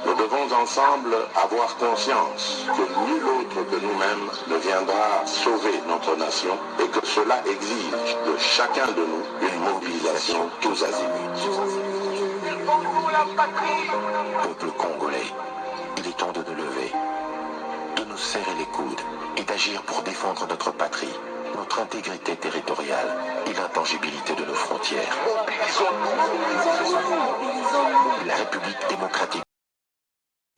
Nous devons ensemble avoir conscience que nul autre que nous-mêmes ne viendra sauver notre nation et que cela exige de chacun de nous une mobilisation tous azimuts. Peuple congolais, il est temps de nous lever, de nous serrer les coudes et d'agir pour défendre notre patrie, notre intégrité territoriale et l'intangibilité de nos frontières. La République démocratique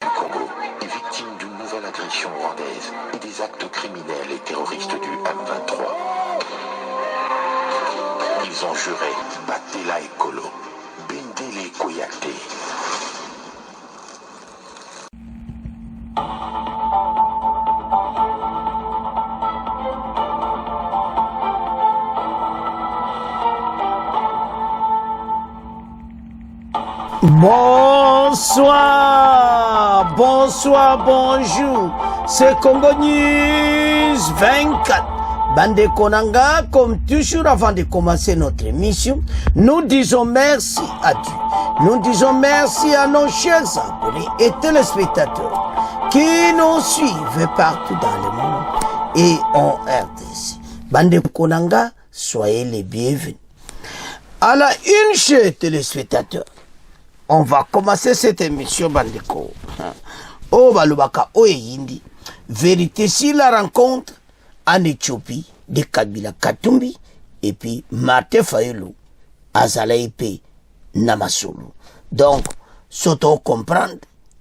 du Congo est victime d'une nouvelle agression rwandaise et des actes criminels et terroristes du M23. Ils ont juré Batela et Kolo, Bendele Koyate. Bonsoir, bonsoir, bonjour. C'est Congo News 24. Bande Konanga, comme toujours avant de commencer notre émission, nous disons merci à Dieu. Nous disons merci à nos chers abonnés et téléspectateurs qui nous suivent partout dans le monde et en RDC. Bande Konanga, soyez les bienvenus. À la une, chers téléspectateurs, on va commencer cette émission, Bandeko. Oh, Balubaka, oh, Yindi. Vérité sur la rencontre en Éthiopie de Kabila Katumbi et puis Martin Fayulu, Azalaïpe, Namasulu. Donc, surtout comprendre,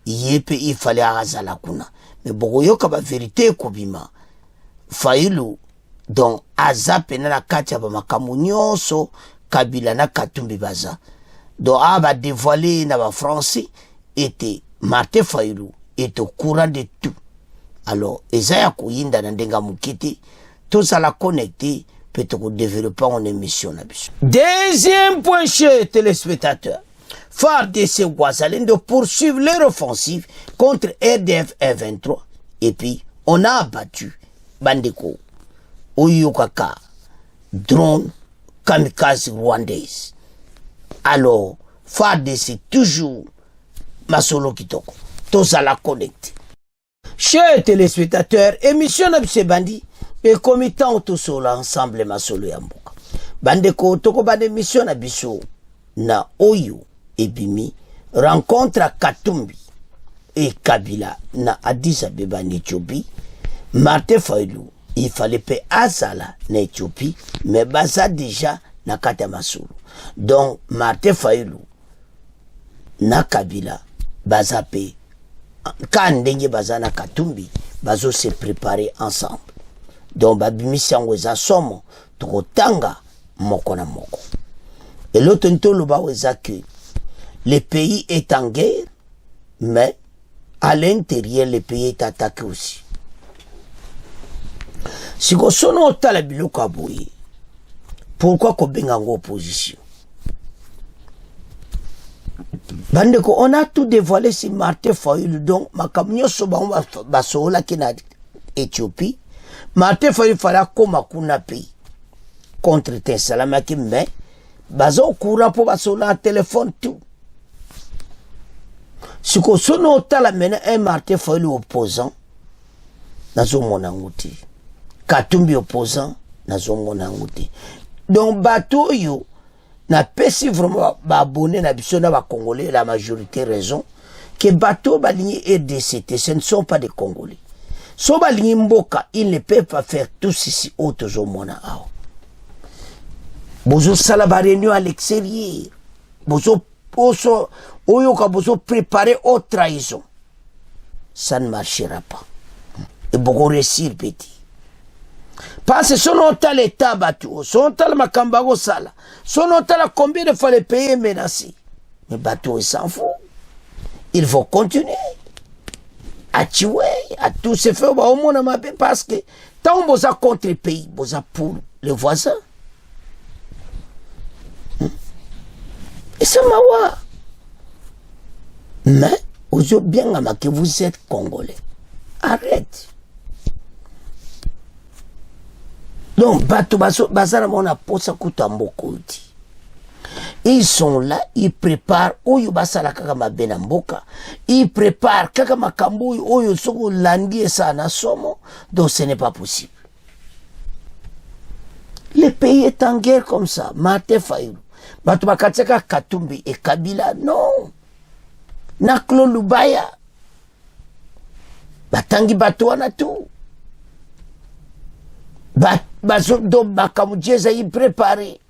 il fallait Azala Kuna. Mais Bogoyo Kaba vérité Kobima. Fayulu, donc, Azapena la Katia Makamunyoso, Kabila na Katumbi Baza. Donc, a dévoilé dans le français était Martin Fayulu est au courant de tout. Alors, Ezaya Kouyinda Nandenga Mukiti, tout ça l'a connecté, peut-être développer en émission. Deuxième point, chers téléspectateurs, FARDC Ouazalène de poursuivre leur offensive contre RDF R23. Et puis, on a abattu Bandeko, Oyukaka, drone, kamikaze rwandaise. Alors, FARDC toujours Masolo Kitoko. Tout ça la connecte. Chers téléspectateurs, émission Nabise Bandi et comité autosolo ensemble Masolo Yamboka. Bandeko Toko Bande émission Nabiso na Oyo et Bimi rencontre à Katumbi et Kabila na Addis Abeba en Éthiopie. Martin Fayulu, il fallait payer Azala en Éthiopie, mais Baza déjà na Kata Masolo. Donc, Martin Fayulu, na Kabila, Bazape, Kandenge Bazana Katumbi, Bazo se préparer ensemble. Donc, Babimisi Angweza Somo, Tanga, Moko na Moko. Et l'autre Ntoloba Weza que le pays est en guerre, mais à l'intérieur, le pays est attaqué aussi. Si vous avez un talabilo kabouye, pourquoi qu'on benga en opposition? Bandeko, on a tout dévoilé sur Martin Fayulu, donc, ma camion soba basola qui na Éthiopie. Martin Fayulu fera comme un pays contre Tessalamaki, mais bazo courant pour basola un téléphone tout. Si qu'on sonne au talamena un Martin Fayulu opposant, nazo monangouti. Katumbi opposant, nazo monangouti. Donc, bateau yo, na pesi vraiment abonné na biso na ba Congolais la majorité raison que bateau baligné RDC, ce ne sont pas des Congolais. So baligné mboka, ils ne peuvent pas faire tout ceci autres au mona ao. Bozo sala ba réunion à l'extérieur. Bozo oso oyoka bozo préparer autre trahison. Ça ne marchera pas. Et beaucoup réussir petit. Parce que son hôtel est abattu, son hôtel Makambago Sala, son hôtel a combien de fois les pays menacés. Mais bateau, il s'en fout. Il faut continuer à tuer, à tout se faire au monde parce que tant que vous avez contre le pays, vous avez pour les voisins. Et ça m'a dit. Mais, vous avez bien que vous êtes Congolais. Arrête. Donc, bato bazana mona posa kutambo kuti. Ils sont là, ils préparent oyo basala kaka mabena mboka, ils préparent kaka makambo oyo soko landi esana somo, donc ce n'est pas possible. Le pays est en guerre comme ça. Martin Fayulu, bato bakatsaka Katumbi et Kabila, non. Naklo Lubaya, batangi bato wana tout. Bazo do bakamujeza y préparer.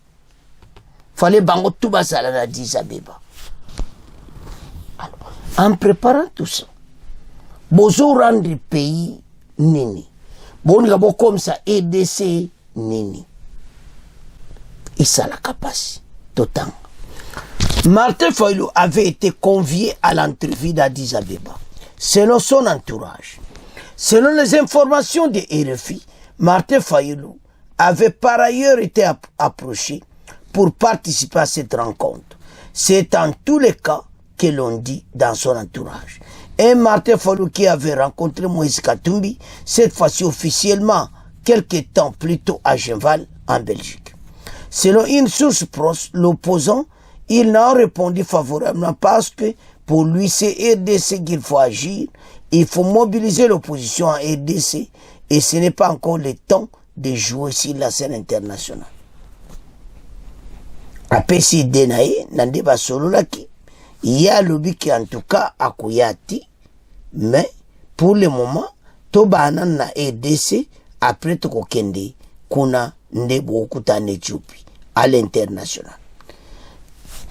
Fallait bango tout basala na Addis Abeba. En préparant tout ça, bozo rendre le pays nini. Bon gabo comme ça EDC nini. Et ça la capacité d'autant. Martin Fayulu avait été convié à l'entrevue d'Addis Abeba. Selon son entourage, selon les informations de RFI, Martin Fayulu avait par ailleurs été approché pour participer à cette rencontre. C'est en tous les cas que l'on dit dans son entourage. Et Martin Fayulu qui avait rencontré Moïse Katumbi, cette fois-ci officiellement, quelques temps plus tôt à Genval, en Belgique. Selon une source proche, l'opposant, il n'a répondu favorablement parce que pour lui, c'est RDC qu'il faut agir. Il faut mobiliser l'opposition en RDC et ce n'est pas encore le temps de jouer sur la scène internationale. Après si Denaye, Nandeba Sololaki, il y a le but qui en tout cas a Kouyati, mais pour le moment, Tobana na RDC après Tokokende, Kuna Ndebo Okuta en Éthiopie, à l'international.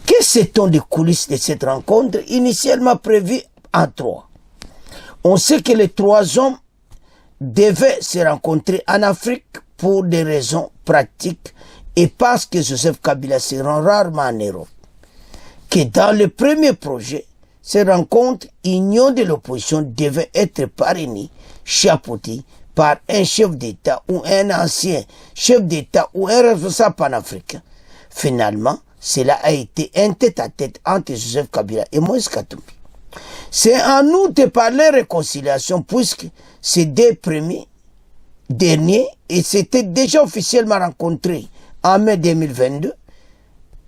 Que sait-on des coulisses de cette rencontre initialement prévue en 3? On sait que les 3 hommes devaient se rencontrer en Afrique pour des raisons pratiques et parce que Joseph Kabila se rend rarement en Europe. Que dans le premier projet, ces rencontres, union de l'opposition devait être parrainée, chapeautée par un chef d'État ou un ancien chef d'État ou un responsable panafricain. Finalement, cela a été un tête-à-tête entre Joseph Kabila et Moïse Katumbi. C'est en outre par les réconciliations, puisque ces 2 premiers derniers s'étaient déjà officiellement rencontrés en mai 2022,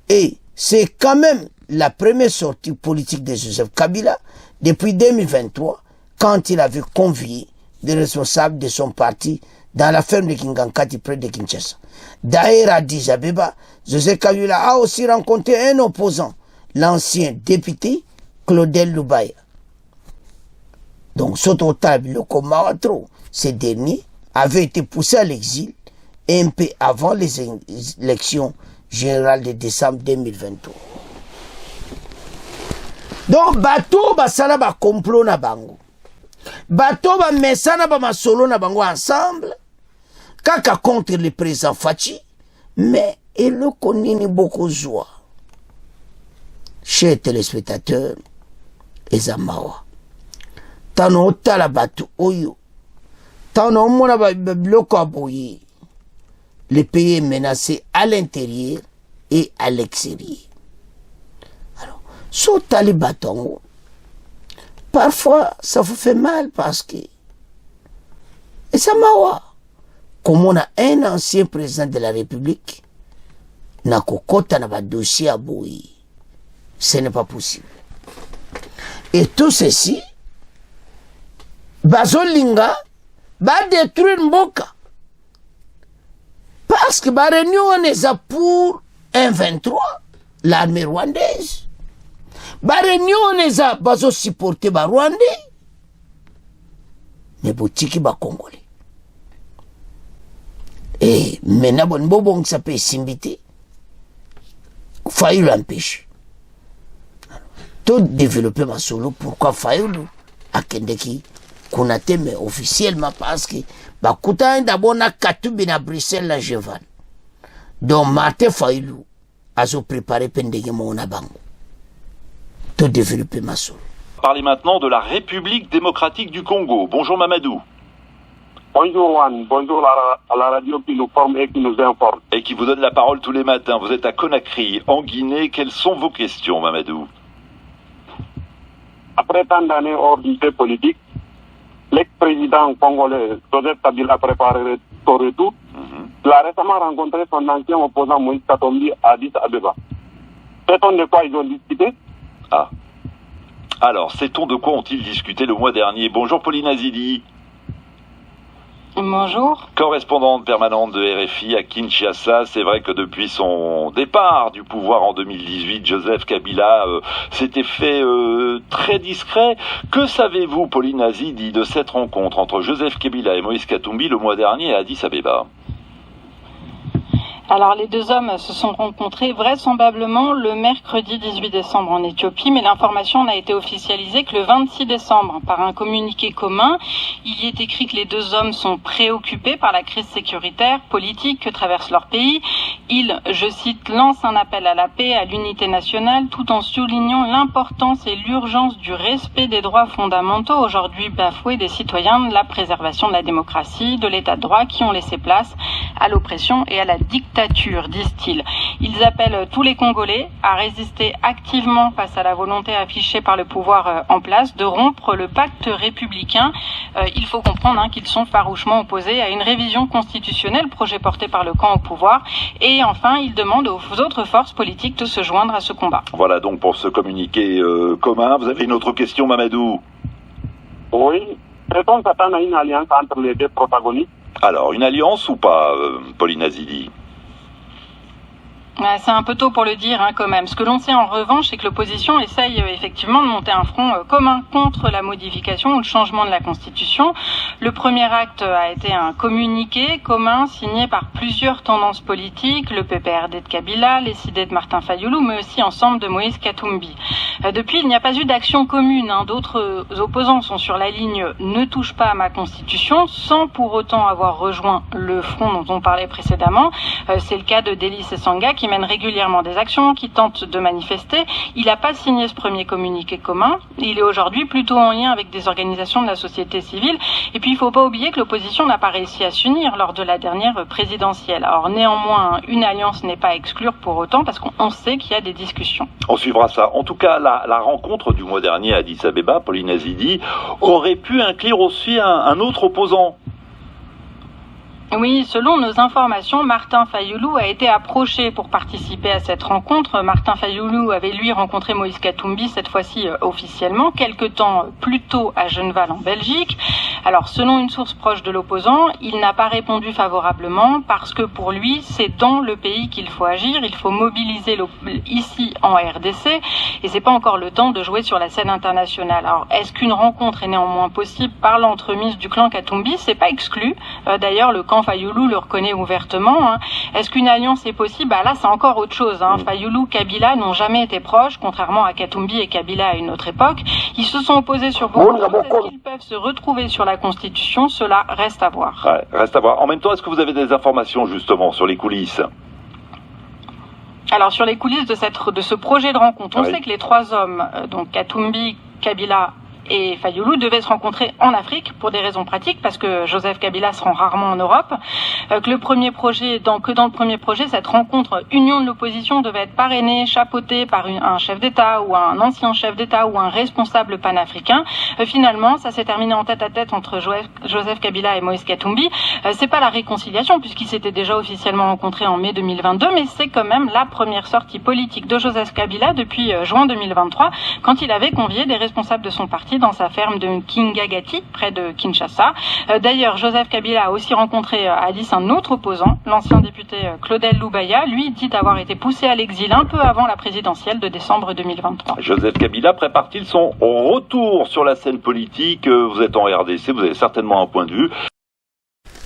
et c'est quand même la première sortie politique de Joseph Kabila depuis 2023, quand il avait convié des responsables de son parti dans la ferme de Kingankati près de Kinshasa. D'ailleurs, à Addis Abeba, Joseph Kabila a aussi rencontré un opposant, l'ancien député Claudel Lubaya. Donc, Sototable, le Komawatro, ces derniers avaient été poussés à l'exil un peu avant les élections générales de décembre 2023. Donc, bateau basala ba complot na bango. Bateau ba mesana ba masolo na bango ensemble. Kaka contre le président Fachi. Mais il le connaît beaucoup joie. Chers téléspectateurs, Ezamawa. Tano tala batu oyo. Tano mona ba biloko aboye. Le pays est menacé à l'intérieur et à l'extérieur. Alors, so tali batongo. Parfois, ça vous fait mal parce que Ezamawa. Comme on a un ancien président de la République, na kokota na ba dossier aboye. Ce n'est pas possible. Et tout ceci, Bazolinga va détruire Mboka. Parce que la réunion est pour un 23, l'armée rwandaise. La réunion est à supporter les Rwandais. Mais boutiki ba Congolais. Et maintenant, bon, ça peut s'imiter. Fayulu l'empêche. Tout développer ma solo, pourquoi Fayulu a Kendeki Konate, mais officiellement parce que Bakuta d'abord na Katumbi na Bruxelles la Genval. Donc Martin Fayulu a préparé Pendege Mona Bango. Tout développer ma solo. Parlez maintenant de la République démocratique du Congo. Bonjour Mamadou. Bonjour Juan, bonjour à la radio qui nous forme et qui nous informe. Et qui vous donne la parole tous les matins. Vous êtes à Conakry, en Guinée. Quelles sont vos questions, Mamadou? Après tant d'années hors du fait politique, l'ex-président congolais Joseph Kabila prépare son retour. Il a récemment rencontré son ancien opposant Moïse Katumbi à Addis Abeba. Sait-on de quoi ils ont discuté? Ah. Alors, sait-on de quoi ont-ils discuté le mois dernier? Bonjour Pauline Azidi. Bonjour. Correspondante permanente de RFI à Kinshasa, c'est vrai que depuis son départ du pouvoir en 2018, Joseph Kabila s'était fait très discret. Que savez-vous, Pauline Azidi, de cette rencontre entre Joseph Kabila et Moïse Katumbi le mois dernier à Addis Abeba? Alors les deux hommes se sont rencontrés vraisemblablement le mercredi 18 décembre en Éthiopie, mais l'information n'a été officialisée que le 26 décembre par un communiqué commun. Il y est écrit que les deux hommes sont préoccupés par la crise sécuritaire, politique que traverse leur pays. Ils, je cite, lancent un appel à la paix, à l'unité nationale, tout en soulignant l'importance et l'urgence du respect des droits fondamentaux aujourd'hui bafoués des citoyens, de la préservation de la démocratie, de l'état de droit qui ont laissé place à l'oppression et à la dictature, disent-ils. Ils appellent tous les Congolais à résister activement face à la volonté affichée par le pouvoir en place de rompre le pacte républicain. Il faut comprendre qu'ils sont farouchement opposés à une révision constitutionnelle, projet porté par le camp au pouvoir. Et enfin, ils demandent aux autres forces politiques de se joindre à ce combat. Voilà donc pour ce communiqué commun. Vous avez une autre question, Mamadou? Oui. Peut-on s'attendre à une alliance entre les deux protagonistes? Alors, une alliance ou pas, Pauline Azidi? C'est un peu tôt pour le dire quand même. Ce que l'on sait en revanche, c'est que l'opposition essaye effectivement de monter un front commun contre la modification ou le changement de la Constitution. Le premier acte a été un communiqué commun signé par plusieurs tendances politiques, le PPRD de Kabila, les CID de Martin Fayulu, mais aussi ensemble de Moïse Katumbi. Depuis, il n'y a pas eu d'action commune. D'autres opposants sont sur la ligne « ne touche pas à ma Constitution » sans pour autant avoir rejoint le front dont on parlait précédemment. C'est le cas de Delis Esanga qui mène régulièrement des actions, qui tente de manifester. Il n'a pas signé ce premier communiqué commun. Il est aujourd'hui plutôt en lien avec des organisations de la société civile. Et puis, il ne faut pas oublier que l'opposition n'a pas réussi à s'unir lors de la dernière présidentielle. Alors, néanmoins, une alliance n'est pas à exclure pour autant, parce qu'on sait qu'il y a des discussions. On suivra ça. En tout cas, la rencontre du mois dernier à Addis Abeba, Pauline Azidi, aurait pu inclure aussi un autre opposant. Oui, selon nos informations, Martin Fayulu a été approché pour participer à cette rencontre. Martin Fayulu avait lui rencontré Moïse Katumbi, cette fois-ci officiellement, quelque temps plus tôt à Genval en Belgique. Alors, selon une source proche de l'opposant, il n'a pas répondu favorablement parce que pour lui, c'est dans le pays qu'il faut agir. Il faut mobiliser ici en RDC et c'est pas encore le temps de jouer sur la scène internationale. Alors, est-ce qu'une rencontre est néanmoins possible par l'entremise du clan Katumbi? C'est pas exclu. D'ailleurs, le camp Fayulu le reconnaît ouvertement. Est-ce qu'une alliance est possible? Là, c'est encore autre chose. Fayulu, Kabila n'ont jamais été proches, contrairement à Katumbi et Kabila à une autre époque. Ils se sont opposés sur beaucoup de choses. Est-ce qu'ils peuvent se retrouver sur la Constitution? Cela reste à voir. Ouais, reste à voir. En même temps, est-ce que vous avez des informations justement sur les coulisses? Alors, sur les coulisses de ce projet de rencontre, on sait que les trois hommes, donc Katumbi, Kabila et Fayulu, devaient se rencontrer en Afrique pour des raisons pratiques, parce que Joseph Kabila se rend rarement en Europe. Dans le premier projet, cette rencontre union de l'opposition devait être parrainée, chapeautée par un chef d'État ou un ancien chef d'État ou un responsable panafricain. Finalement, ça s'est terminé en tête-à-tête entre Joseph Kabila et Moïse Katumbi. C'est pas la réconciliation, puisqu'ils s'étaient déjà officiellement rencontrés en mai 2022, mais c'est quand même la première sortie politique de Joseph Kabila depuis juin 2023, quand il avait convié des responsables de son parti dans sa ferme de Kingagati, près de Kinshasa. D'ailleurs, Joseph Kabila a aussi rencontré à Addis un autre opposant, l'ancien député Claudel Loubaya. Lui dit avoir été poussé à l'exil un peu avant la présidentielle de décembre 2023. Joseph Kabila prépare-t-il son retour sur la scène politique? Vous êtes en RDC, vous avez certainement un point de vue.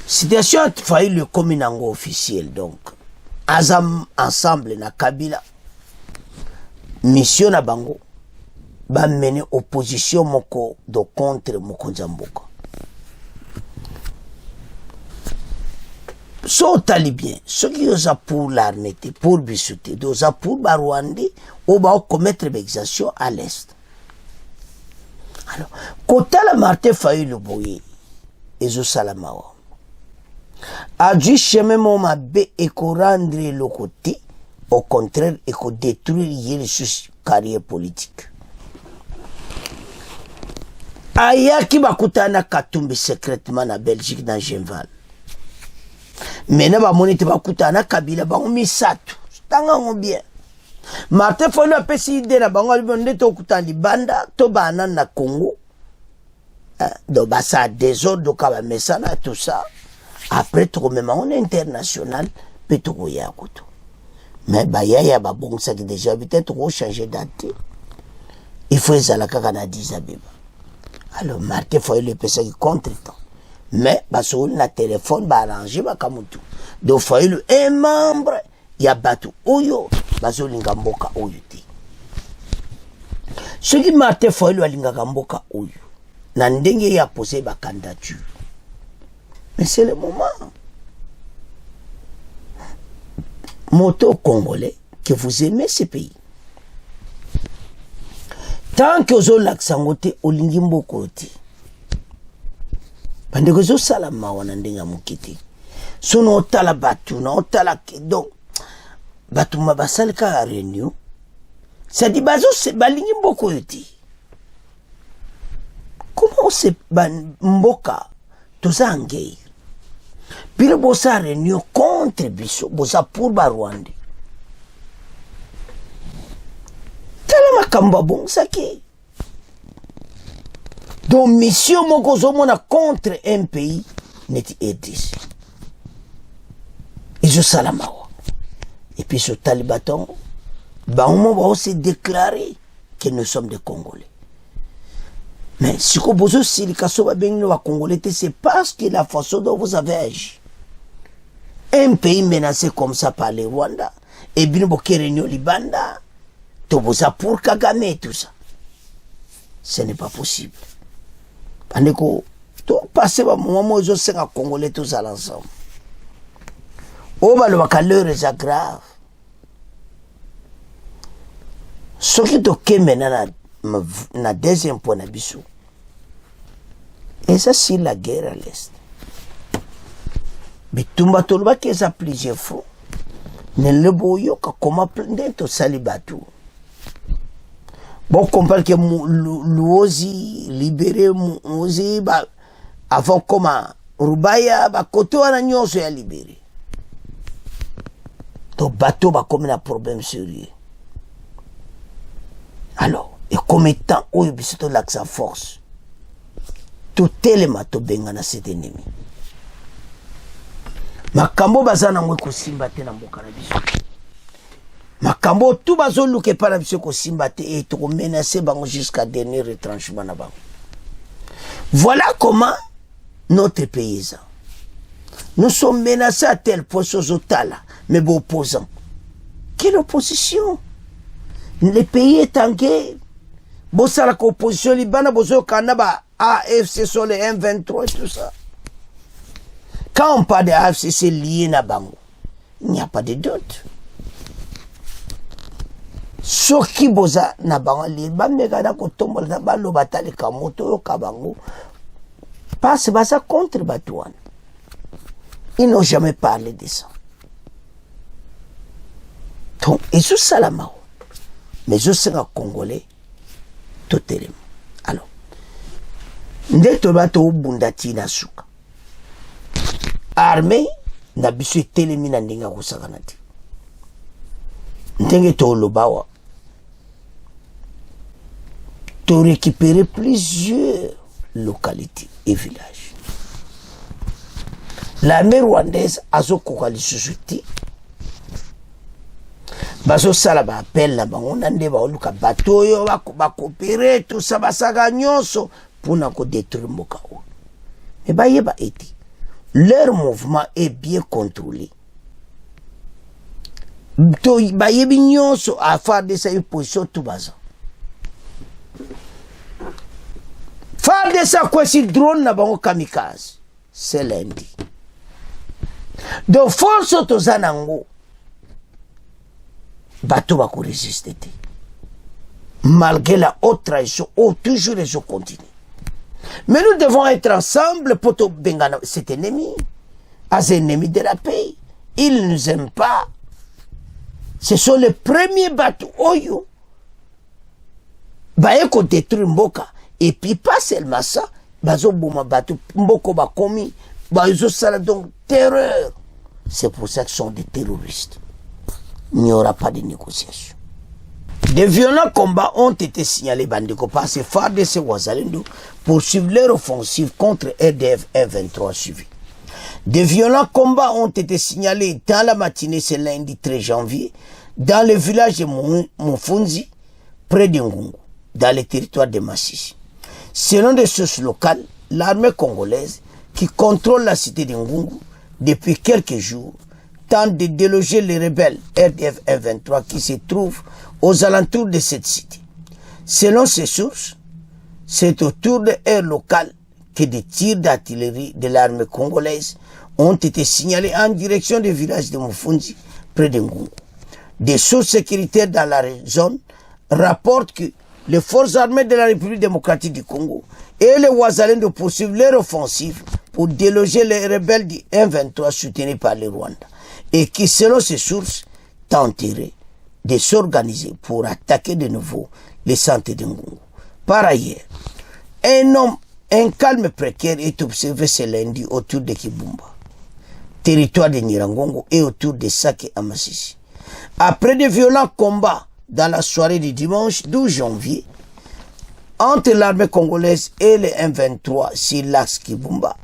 Situation a failli le communango officiel, donc. Azam ensemble na Kabila. Mission na bango. Ba mener opposition moko do contre moko Nzamboka. So talibien, ceux qui osent pour l'armée, pour Bissouté, osent pour Barwandi, ou ba commettre l'exaction à l'est. Alors, quand la Martin Fayulu boye, ezo salamawa. A du chemin mon mabe et qu'on rendre le côté, au contraire, et qu'on détruire les carrière politique. Aya qui bakutana Katumbi secrètement na Belgique dans Genval. Mais na ba monite bakutana Kabila ba misatu. Tanga bien. Martin Fayulu apesi ide na bango nde tokuta libanda to bana na Congo. Donc ça désordre ka ba mesana tout ça. Après tout même on est international peut tout ya kuto. Mais ba ya ba bon ça qui déjà peut-être changer date. Il faut ça la kaka na 10 Abeba. Alors Martin Fayulu pesa qui contre temps. Mais ba sur na téléphone ba arranger ba kamutu. Donc Fayulu un membre ya batu oyo bazo linga mboka oyo te. Ce qui Martin Fayulu alinga mboka oyo na ndenge ya poser ba candidature. Mais c'est le moment. Moto congolais que vous aimez ce pays. Tant que vous avez l'accent olingi mboko te. Parce que vous sala mawana ndenga mukiti. Sono otala batu na otala donc batu mabasal ka réunion. Ça dit bazo se balingi mboko te. Comment se mboka toza ngei? Pile bosa réunion contre biso bosa pour ba Rwanda. Tala makamba bon saki. Donc mission moko zomona contre un pays neti edis. Izo salamawa. Et puis ce talibaton ba on va aussi déclarer que nous sommes des Congolais. Mais si vous avez aussi les Congolais, c'est parce que la façon dont vous avez agi. Un pays menacé comme ça par les Rwanda, et bien vous réunion Libanda, tout vous a pour Kagame et tout ça. Ce n'est pas possible. Parce que tout passer par moment où ils sont Congolais tous à l'ensemble. Oh, bah, le l'heure est grave. Ce qui est maintenant, na deuxième point na biso. Et ça c'est la guerre à l'est. Bitumba tolba que ça plusieurs fois. Ne le boyo ka comment prendre to salibatu. Bon comprendre que l'ozi libéré ozi ba avant comment Rubaya ba koto na nyonso ya libéré. To bateau ba comme un problème sérieux. Alors, et comme étant où il y a l'accent force, tout élément to benga na cet ennemi. Makambo bazana mwe ko simbate na mboka na biso. Makambo tout bazo luke pa na biso ko simbate et to menacer bango jusqu'à dernier retranchement na bango. Voilà comment notre paysan. Nous sommes menacés à tel point sur Otala, mais bon opposants. Quelle opposition? Le pays est en guerre. Bossa la opposition libana, bosso kanaba, AFC sur les M23 et tout ça. Quand on parle de AFC, c'est lié à Bango. Il n'y a pas de doute. Ce qui bosa na Bango, les Bamegana Kotombo, na Balo Batali Kamoto, Kabango, passe basa contre Batouane. Ils n'ont jamais parlé de ça. Donc, et sous Salamao. Mais je suis un Congolais, tout élément. Alors, ndé tobato bundati na suka. Armée, na bisu telemi na ndinga kusakanati. Ndenge to lobawa. To récupérer plusieurs localités et villages. L'armée rwandaise a zo kokali susuti. Baso sala ba appel na bango nande ba oluka batoyo ba coopérer tout ça basaka nyonso pona ko détruire mboka o. Mais ba yeba eti leur mouvement est bien contrôlé. To ba yebi nyonso a faire de sa position tout baza. Faire de sa quoi si drone na bango kamikaze. C'est lundi. Donc force to zanango. Bateau va résister. Malgré la haute trahison, toujours les autres continuent. Mais nous devons être ensemble pour benga cet ennemi. As ennemi de la paix. Ils ne nous aiment pas. Ce sont les premiers bateaux. Oyo. Baye ko détruire Mboka. Et puis pas seulement ça. Bazo bouma bateau. Mboko ba komi. Bazo sala donc terreur. C'est pour ça qu'ils sont des terroristes. Il n'y aura pas de négociation. Des violents combats ont été signalés Bandeko par ces FARDC Wazalendo pour suivre leur offensive contre RDF M23 suivi. Des violents combats ont été signalés dans la matinée ce lundi 13 janvier dans le village de Mufunzi, près de Ngungu, dans le territoire de Massissi. Selon des sources locales, l'armée congolaise qui contrôle la cité de Ngungu depuis quelques jours tente de déloger les rebelles RDF M23 qui se trouvent aux alentours de cette cité. Selon ces sources, c'est autour de aires locales que des tirs d'artillerie de l'armée congolaise ont été signalés en direction du village de Mufunzi, près de Ngungu. Des sources sécuritaires dans la zone rapportent que les forces armées de la République démocratique du Congo et les Wazalendo poursuivent leur offensive pour déloger les rebelles du M23 soutenus par le Rwanda et qui, selon ces sources, tenteraient de s'organiser pour attaquer de nouveau les centres de Ngungu. Par ailleurs, un calme précaire est observé ce lundi autour de Kibumba, territoire de Nyiragongo, et autour de Sake à Massissi. Après de violents combats dans la soirée du dimanche 12 janvier entre l'armée congolaise et les M23 sur l'axe Kibumba,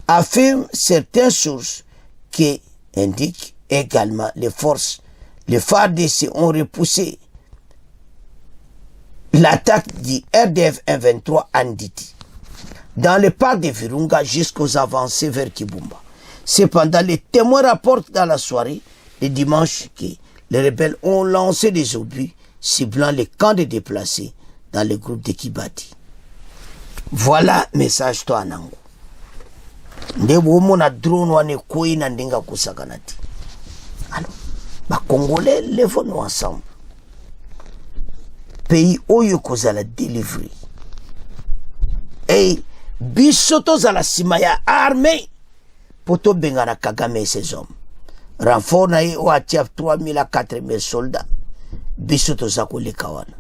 affirment certaines sources qui indiquent également les FARDC ont repoussé l'attaque du RDF M23 Anditi dans le parc de Virunga jusqu'aux avancées vers Kibumba. Cependant, les témoins rapportent dans la soirée de dimanche que les rebelles ont lancé des obus ciblant les camps de déplacés dans le groupe de Kibati. Voilà message to anango. Nde womo na drone wane koi na ndinga kusakanati. Alors, ba Congolais levons-nous ensemble. Pays oyo kozala délivrer. Et bisoto zala simaya armée poto bengana Kagame et ses hommes. Renfort na ye oatia 3000 à 4000 soldats. Bisoto zako le kawana.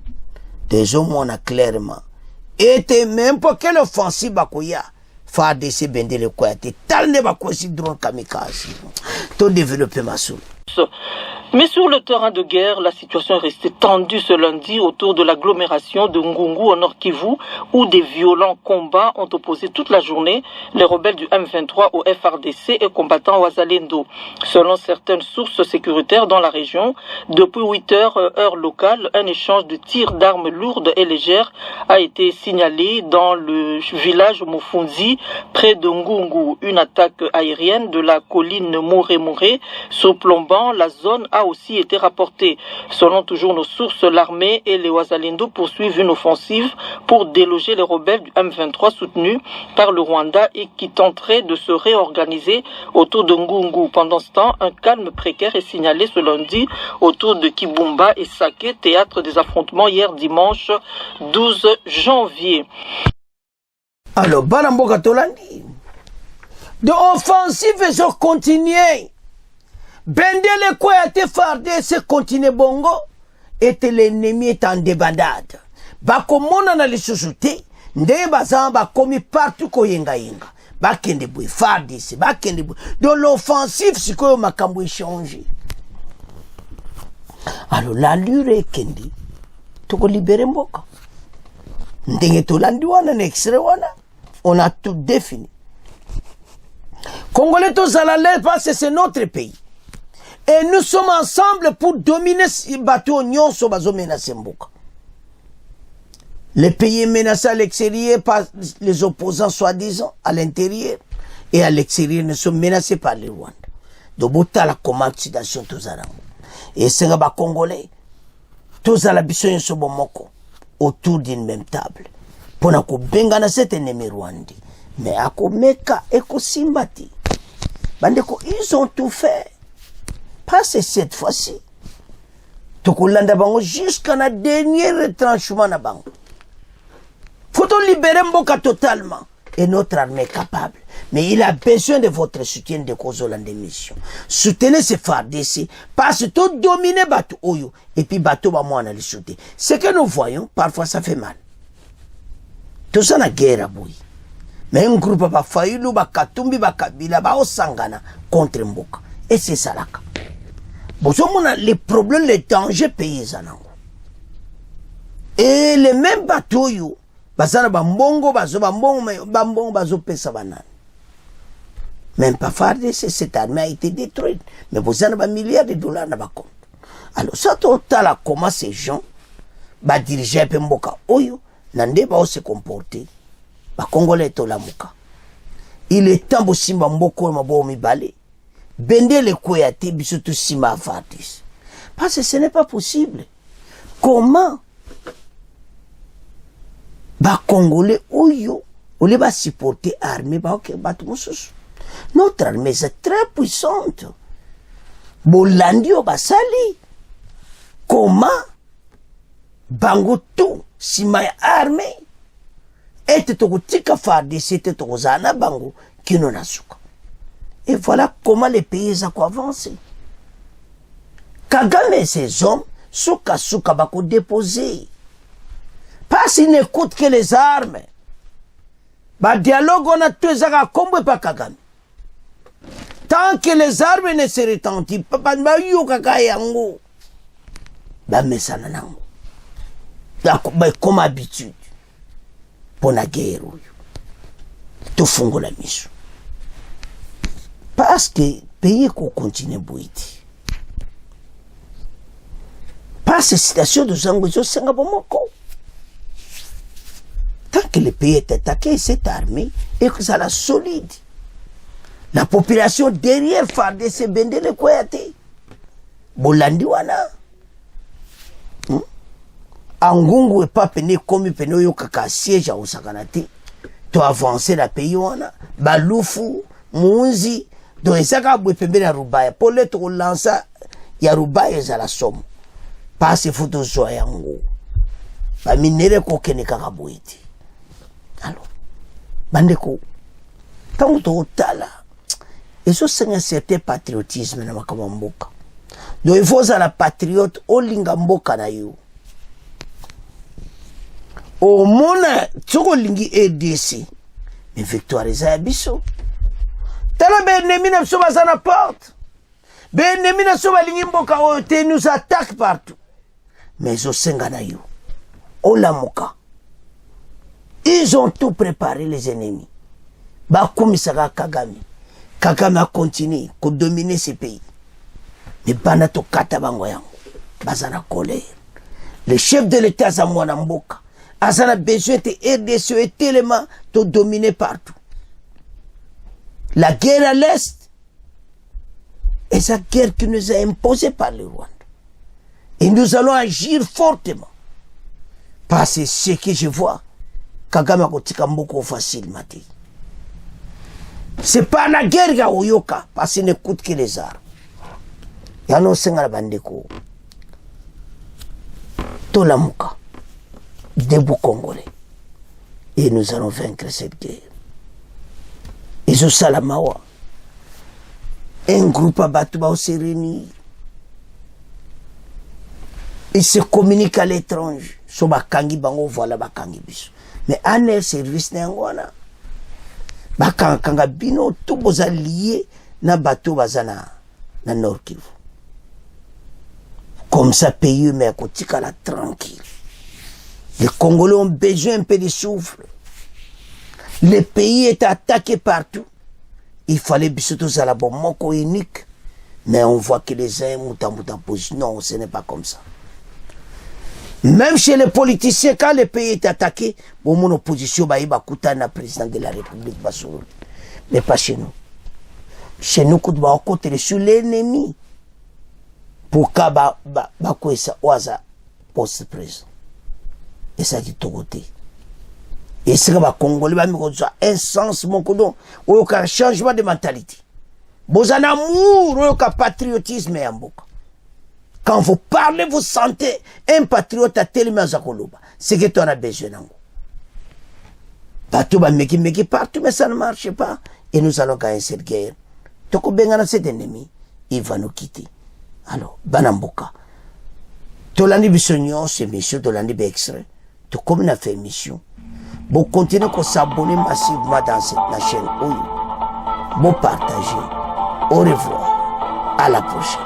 Des hommes on a clairement. Et même pour quelle offensive bakoya. FARDC bendele koyate. Tal ne bakosi drone kamikaze. To développer ma soul. Mais sur le terrain de guerre, la situation est restée tendue ce lundi autour de l'agglomération de Ngungu au Nord Kivu, où des violents combats ont opposé toute la journée les rebelles du M23 au FARDC et combattants Wazalendo. Selon certaines sources sécuritaires dans la région, depuis 8 heures, heure locale, un échange de tirs d'armes lourdes et légères a été signalé dans le village Mufunzi, près de Ngungu. Une attaque aérienne de la colline Mouré-Mouré surplombant la zone a aussi été rapportée. Selon toujours nos sources, l'armée et les Wazalendo poursuivent une offensive pour déloger les rebelles du M23 soutenus par le Rwanda et qui tenteraient de se réorganiser autour de Ngungu. Pendant ce temps, un calme précaire est signalé ce lundi autour de Kibumba et Sake, théâtre des affrontements hier dimanche 12 janvier. Alors, Baramboka Tolandi, de offensives ont continué. Bendele Koyate FARDC continue bongo et l'ennemi est en débandade. Bakomona na les sociétés, nde bazamba komi partout koyenga yenga. Bakende boy FARDC, bakende boy. Donc l'offensive c'est que makambo échangé. Alors l'allure est kendi. Toko libérer mboka. Ndenge tolandi wana na extrait wana, on a tout défini. Congolais tozala parce que c'est notre pays. Et nous sommes ensemble pour dominer ce bateau nyonso bazo menacer mboka. Le pays est menacé à l'extérieur par les opposants soi-disant à l'intérieur. Et à l'extérieur, nous sommes menacés par les Rwandais. Donc, bota la commande situation tous à et c'est un Congolais. Tous à la bisoyen sobomoko. Autour d'une même table. Pour n'a ko bengana cet ennemi rwandais. Mais à ko meka et ko simbati. Bandeko, ils ont tout fait. Pas cette fois-ci. Tokolanda bango jusqu'à la dernière retranchement na bango. Faut-on libérer Mboka totalement. Et notre armée est capable. Mais il a besoin de votre soutien de Kozola en démission. Soutenez ces FARDC. Parce que tout dominer Bato Oyo. Et puis Bato va moi les soutenir. Ce que nous voyons, parfois ça fait mal. Tout ça na guerre à bouille. Mais un groupe va Fayulu, va Katumbi, va Kabila, va Osangana contre Mboka. Et c'est ça là. Bon, les problèmes, les dangers paysans. Et les mêmes bateaux, bazana bambongo, bambongo, bazo pesa banane. Même pas FARDC, cette armée a été détruite. Mais vous avez milliards de dollars dans compte. Alors, ça, total, comment ces gens, diriger un mboka oyo, nande ba se comporter, Congolais to la muka. Il est temps de simba mboko mabo mibale. Bende le koyate bisoto sima FARDC. Parce que ce n'est pas possible. Comment Congolais oyo, ou les supporter armée, ok, notre armée est très puissante. Bolandio basali. Comment bango tout si ma armée était au tika FARDC était au zana bango qui non a souka. Et voilà comment les pays ont avancé. Kagame et ses hommes souka bako déposé. Parce qu'ils n'écoutent que les armes. Dialogue on a tous à combo pas Kagame. Tant que les armes ne se retentissent pas, comme habitude, pour la guerre, tout fongo la mission. Parce que le pays continue à bouillir. Parce que la situation de Zangozo, c'est un bon mot. Tant que le pays est attaqué, cette armée, et que ça la solide. La population derrière FARDC bende le koyate. Bolandi wana. Angungu et pas pene komi pene yo kaka siège à Osakanati. To avancer la pays wana. Balufu, Munzi. Donc ezaka bwe pembe na Rubaya. Pour le to lança ya Rubaya za la somme. Pas se photo zo yango. Ba minere ko kene kaka bwiti. Alors. Bandeko. Tant to tala. Et ça, c'est un certain patriotisme dans ma mboka. Donc, il faut que la patriote au lingamboka na yo. Au mona, toko lingi RDC. Mais victoire est à biso. Tala ben ennemi n'a pas à la porte. Ben ennemi n'a pas lingi mboka ote nous attaque partout. Mais ils ont senga na yo. Au la moka. Ils ont tout préparé les ennemis. Bakumisaka Kagame. Kagame a continué à dominer ces pays. Mais Banato Katabango yango. Bazana colère. Le chef de l'État Zamwana Mboka. Azana besoin de RDC et tellement de dominer partout. La guerre à l'Est est sa guerre qui nous a imposée par le Rwanda. Et nous allons agir fortement. Parce que ce que je vois, Kagame a kotika mboko facile, Mati. C'est pas la guerre ya Oyoka, parce qu'il n'écoute que les armes. Yano senga bandeko. Tolamuka. Debout Congolais. Et nous allons vaincre cette guerre. Et ce salamawa. Un groupe à Batouba se réunit. Ils se communiquent à l'étranger. So bakangi bango voilà bakangi biso. Mais en air service n'engwana. Bakanga bino tout boza lié na bateau bazana na Nord Kivu. Comme ça pays mais à côté la tranquille. Les Congolais ont besoin un peu de souffle. Le pays est attaqué partout. Il fallait bisoto za la bomoko unique. Mais on voit que les uns moutant position. Non, ce n'est pas comme ça. Même chez les politiciens, quand le pays est attaqué, mon opposition va y avoir président de la République. Mais pas chez nous. Chez nous, nous avons côté sur l'ennemi. Pour qu'il y ait ça, post-président. Et ça dit tout côté. Et c'est que les Congolais ont un sens, mon codon, ou un changement de mentalité. Vous avez un amour, ou un patriotisme. Quand vous parlez, vous sentez un patriote à tellement zakoloba. C'est que tu en as besoin. Partout, partout, mais ça ne marche pas. Et nous allons gagner cette guerre. Toko bengana cet ennemi, il va nous quitter. Alors, Banamboka. Tolani Bissognon, c'est mission, Tolani Bexre. Tout comme on a fait mission. Vous continuez à s'abonner massivement dans cette chaîne. Vous partagez. Au revoir. À la prochaine.